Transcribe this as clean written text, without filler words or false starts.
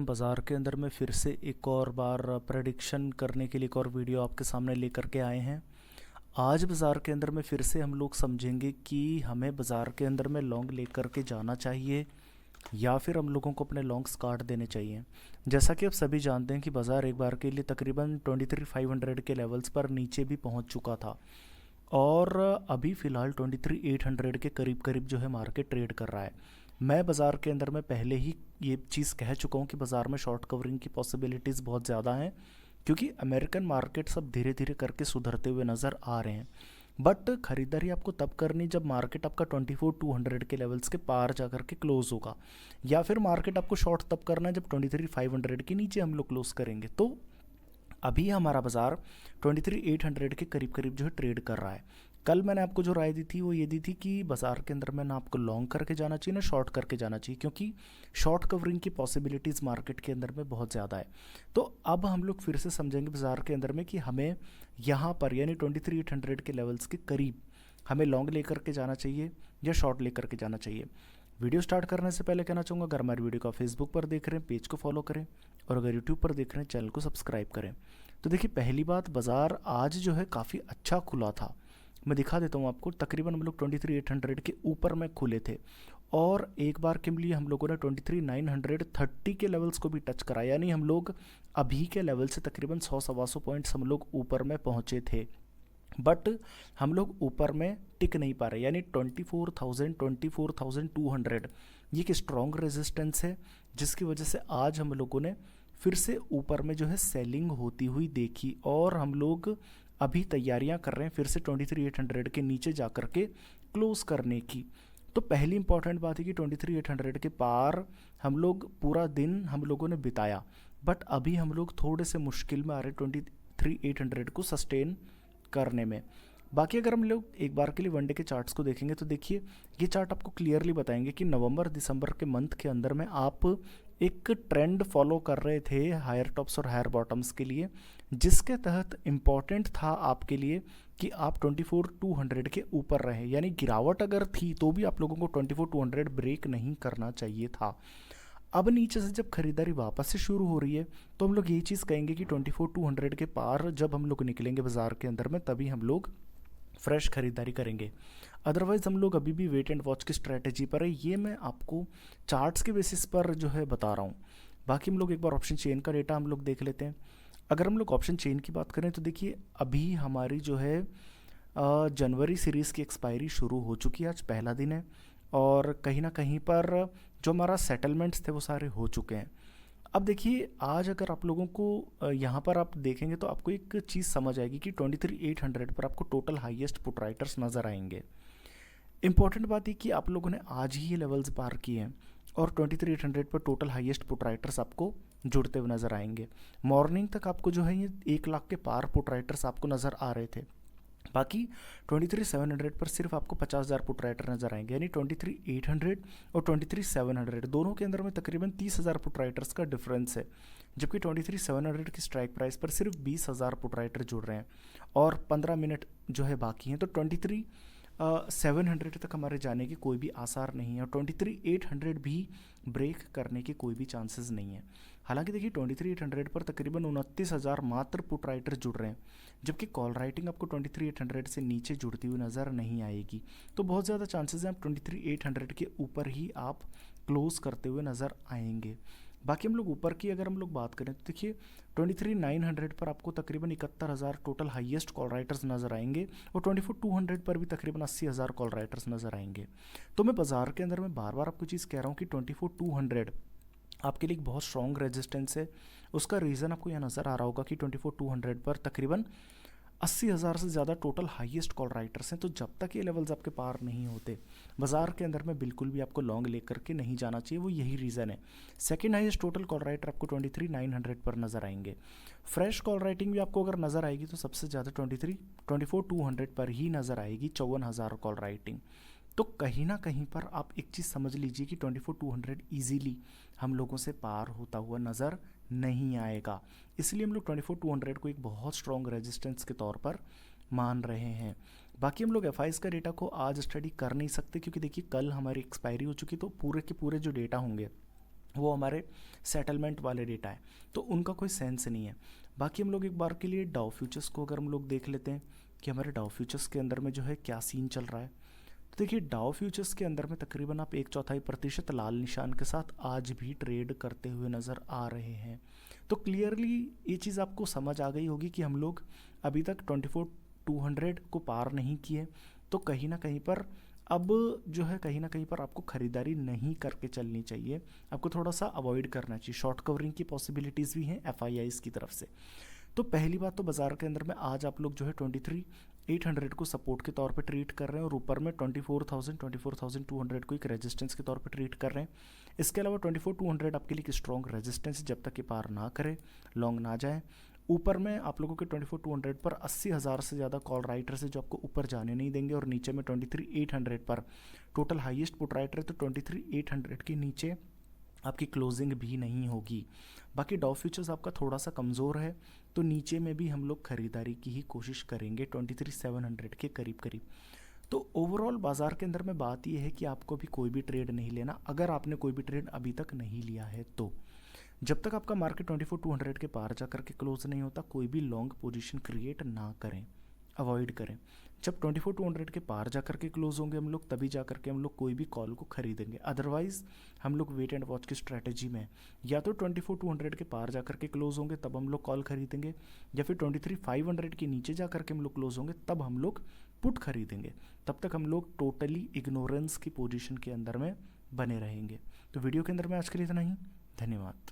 बाज़ार के अंदर में फिर से एक और बार प्रेडिक्शन करने के लिए एक और वीडियो आपके सामने लेकर के आए हैं। आज बाज़ार के अंदर में फिर से हम लोग समझेंगे कि हमें बाज़ार के अंदर में लॉन्ग लेकर के जाना चाहिए या फिर हम लोगों को अपने लॉन्ग्स काट देने चाहिए। जैसा कि आप सभी जानते हैं कि बाज़ार एक बार के लिए तकरीबन 23,500 के लेवल्स पर नीचे भी पहुंच चुका था और अभी फ़िलहाल 23,800 के करीब करीब जो है मार्केट ट्रेड कर रहा है। मैं बाज़ार के अंदर में पहले ही ये चीज़ कह चुका हूँ कि बाज़ार में शॉर्ट कवरिंग की पॉसिबिलिटीज़ बहुत ज़्यादा हैं, क्योंकि अमेरिकन मार्केट सब धीरे धीरे करके सुधरते हुए नज़र आ रहे हैं। बट ख़रीदारी आपको तब करनी जब मार्केट आपका 24,200 के लेवल्स के पार जा कर के क्लोज़ होगा, या फिर मार्केट आपको शॉर्ट तब करना है जब 23,500 के नीचे हम लोग क्लोज़ करेंगे। तो अभी हमारा बाज़ार 23,800 के करीब करीब जो है ट्रेड कर रहा है। कल मैंने आपको जो राय दी थी वो ये दी थी कि बाज़ार के अंदर में ना आपको लॉन्ग करके जाना चाहिए ना शॉर्ट करके जाना चाहिए, क्योंकि शॉर्ट कवरिंग की पॉसिबिलिटीज़ मार्केट के अंदर में बहुत ज़्यादा है। तो अब हम लोग फिर से समझेंगे बाज़ार के अंदर में कि हमें यहाँ पर यानी 23,800 के लेवल्स के करीब हमें लॉन्ग लेकर के जाना चाहिए या शॉर्ट लेकर के जाना चाहिए। वीडियो स्टार्ट करने से पहले कहना चाहूँगा, अगर हमारी वीडियो को फेसबुक पर देख रहे हैं पेज को फॉलो करें, और अगर यूट्यूब पर देख रहे हैं चैनल को सब्सक्राइब करें। तो देखिए, पहली बात, बाज़ार आज जो है काफ़ी अच्छा खुला था। मैं दिखा देता हूँ आपको। तकरीबन हम लोग 23,800 के ऊपर में खुले थे और एक बार के लिए हम लोगों ने 23,930 के लेवल्स को भी टच करा, यानी हम लोग अभी के लेवल से तकरीबन 100-125 पॉइंट्स हम लोग ऊपर में पहुँचे थे। बट हम लोग ऊपर में टिक नहीं पा रहे, यानी 24,200 ये एक स्ट्रॉन्ग रेजिस्टेंस है, जिसकी वजह से आज हम लोगों ने फिर से ऊपर में जो है सेलिंग होती हुई देखी, और हम लोग अभी तैयारियां कर रहे हैं फिर से 23,800 के नीचे जा कर के क्लोज करने की। तो पहली इंपॉर्टेंट बात है कि 23,800 के पार हम लोग पूरा दिन हम लोगों ने बिताया, बट अभी हम लोग थोड़े से मुश्किल में आ रहे 23,800 को सस्टेन करने में। बाकी अगर हम लोग एक बार के लिए वनडे के चार्ट्स को देखेंगे तो देखिए, ये चार्ट आपको क्लियरली बताएंगे कि नवंबर दिसंबर के मंथ के अंदर में आप एक ट्रेंड फॉलो कर रहे थे हायर टॉप्स और हायर बॉटम्स के लिए, जिसके तहत इम्पॉर्टेंट था आपके लिए कि आप 24,200 के ऊपर रहे, यानी गिरावट अगर थी तो भी आप लोगों को 24,200 ब्रेक नहीं करना चाहिए था। अब नीचे से जब खरीदारी वापस से शुरू हो रही है तो हम लोग यही चीज़ कहेंगे कि 24,200 के पार जब हम लोग निकलेंगे बाज़ार के अंदर में, तभी हम लोग फ्रेश खरीदारी करेंगे। अदरवाइज़ हम लोग अभी भी वेट एंड वॉच की स्ट्रैटेजी पर है। ये मैं आपको चार्ट्स के बेसिस पर जो है बता रहा हूँ। बाकी हम लोग एक बार ऑप्शन चेन का डेटा हम लोग देख लेते हैं। अगर हम लोग ऑप्शन चेन की बात करें तो देखिए, अभी हमारी जो है जनवरी सीरीज़ की एक्सपायरी शुरू हो चुकी है। आज पहला दिन है और कहीं ना कहीं पर जो हमारा सेटलमेंट्स थे वो सारे हो चुके हैं। अब देखिए, आज अगर आप लोगों को यहाँ पर आप देखेंगे तो आपको एक चीज़ समझ आएगी कि 23,800 पर आपको टोटल हाईएस्ट पुट राइटर्स नज़र आएंगे। इंपॉर्टेंट बात ये कि आप लोगों ने आज ही ये लेवल्स पार किए हैं और 23,800 पर टोटल हाईएस्ट पुट राइटर्स आपको जुड़ते हुए नज़र आएंगे। मॉर्निंग तक आपको जो है ये 1 लाख के पार पुट राइटर्स आपको नज़र आ रहे थे। बाकी 23,700 पर सिर्फ आपको 50,000 पुट राइटर नज़र आएंगे, यानी 23,800 और 23,700 दोनों के अंदर में तकरीबन 30,000 पुट राइटर्स का डिफरेंस है, जबकि 23,700 की स्ट्राइक प्राइस पर सिर्फ 20,000 पुट राइटर जुड़ रहे हैं और 15 मिनट जो है बाकी हैं। तो 23,700 तक हमारे जाने के कोई भी आसार नहीं है और 23,800 भी ब्रेक करने के कोई भी चांसेस नहीं है। हालांकि देखिए, 23,800 पर तकरीबन 29,000 मात्र पुट राइटर जुड़ रहे हैं, जबकि कॉल राइटिंग आपको 23,800 से नीचे जुड़ती हुई नज़र नहीं आएगी। तो बहुत ज़्यादा चांसेस हैं आप 23,800 के ऊपर ही आप क्लोज करते हुए नज़र आएंगे। बाकी हम लोग ऊपर की अगर हम लोग बात करें तो देखिए, 23,900 पर आपको तकरीबन 71,000 टोटल हाईएस्ट कॉल राइटर्स नज़र आएंगे और 24,200 पर भी तकरीबन 80,000 कॉल राइटर्स नज़र आएंगे। तो मैं बाज़ार के अंदर में बार बार आपको चीज़ कह रहा हूँ कि 24,200 आपके लिए एक बहुत स्ट्रॉन्ग रेजिस्टेंस है। उसका रीज़न आपको यह नज़र आ रहा होगा कि 24,200 पर तकरीबन 80,000 से ज़्यादा टोटल हाईएस्ट कॉल राइटर्स हैं। तो जब तक ये लेवल्स आपके पार नहीं होते, बाज़ार के अंदर में बिल्कुल भी आपको लॉन्ग लेकर के नहीं जाना चाहिए। वो यही रीज़न है। Second highest total call writer आपको 23,900 पर नज़र आएंगे। फ्रेश कॉल राइटिंग भी आपको अगर नज़र आएगी तो सबसे ज़्यादा 24,200 पर ही नज़र आएगी, 54,000 कॉल राइटिंग। तो कहीं ना कहीं पर आप एक चीज़ समझ लीजिए कि 24,200 ईजीली हम लोगों से पार होता हुआ नज़र नहीं आएगा। इसलिए हम लोग 24,200 को एक बहुत स्ट्रॉन्ग रेजिस्टेंस के तौर पर मान रहे हैं। बाकी हम लोग एफआईज का डेटा को आज स्टडी कर नहीं सकते, क्योंकि देखिए कल हमारी एक्सपायरी हो चुकी, तो पूरे के पूरे जो डेटा होंगे वो हमारे सेटलमेंट वाले डेटा है, तो उनका कोई सेंस नहीं है। बाकी हम लोग एक बार के लिए डाउ फ्यूचर्स को अगर हम लोग देख लेते हैं कि हमारे डाउ फ्यूचर्स के अंदर में जो है क्या सीन चल रहा है, तो देखिए डाउ फ्यूचर्स के अंदर में तकरीबन आप 1/4% लाल निशान के साथ आज भी ट्रेड करते हुए नज़र आ रहे हैं। तो क्लियरली ये चीज़ आपको समझ आ गई होगी कि हम लोग अभी तक 24,200 को पार नहीं किए, तो कहीं ना कहीं पर अब जो है कहीं ना कहीं पर आपको ख़रीदारी नहीं करके चलनी चाहिए, आपको थोड़ा सा अवॉइड करना चाहिए। शॉर्ट कवरिंग की पॉसिबिलिटीज़ भी हैं एफआईआईज़ की तरफ से। तो पहली बात तो बाज़ार के अंदर में आज आप लोग जो है 23,800 को सपोर्ट के तौर पे ट्रीट कर रहे हैं और ऊपर में 24,200 को एक रेजिस्टेंस के तौर पे ट्रीट कर रहे हैं। इसके अलावा 24,200 आपके लिए एक स्ट्रॉन्ग रेजिस्टेंस, जब तक ये पार ना करे, लॉन्ग ना जाए। ऊपर में आप लोगों के 24,200 पर 80,000 से ज़्यादा कॉल राइटर्स है जो आपको ऊपर जाने नहीं देंगे, और नीचे में 23,800 पर टोटल हाईएस्ट पुट राइटर है, तो 23,800 के नीचे आपकी क्लोजिंग भी नहीं होगी। बाकी डाउ फ्यूचर्स आपका थोड़ा सा कमज़ोर है, तो नीचे में भी हम लोग खरीदारी की ही कोशिश करेंगे 23,700 के करीब करीब। तो ओवरऑल बाज़ार के अंदर में बात यह है कि आपको भी कोई भी ट्रेड नहीं लेना, अगर आपने कोई भी ट्रेड अभी तक नहीं लिया है तो। जब तक आपका मार्केट 24,200 के पार जा करके क्लोज नहीं होता, कोई भी लॉन्ग पोजीशन क्रिएट ना करें, अवॉइड करें। जब 24,200 के पार जा करके क्लोज होंगे हम लोग, तभी जा करके हम लोग कोई भी कॉल को खरीदेंगे। अदरवाइज़ हम लोग वेट एंड वॉच की स्ट्रैटेजी में या तो 24,200 के पार जा करके क्लोज होंगे तब हम लोग कॉल खरीदेंगे, या फिर 23,500 के नीचे जा करके हम लोग क्लोज होंगे तब हम लोग पुट खरीदेंगे। तब तक हम लोग टोटली इग्नोरेंस की पोजीशन के अंदर में बने रहेंगे। तो वीडियो के अंदर में आज के लिए इतना ही। धन्यवाद।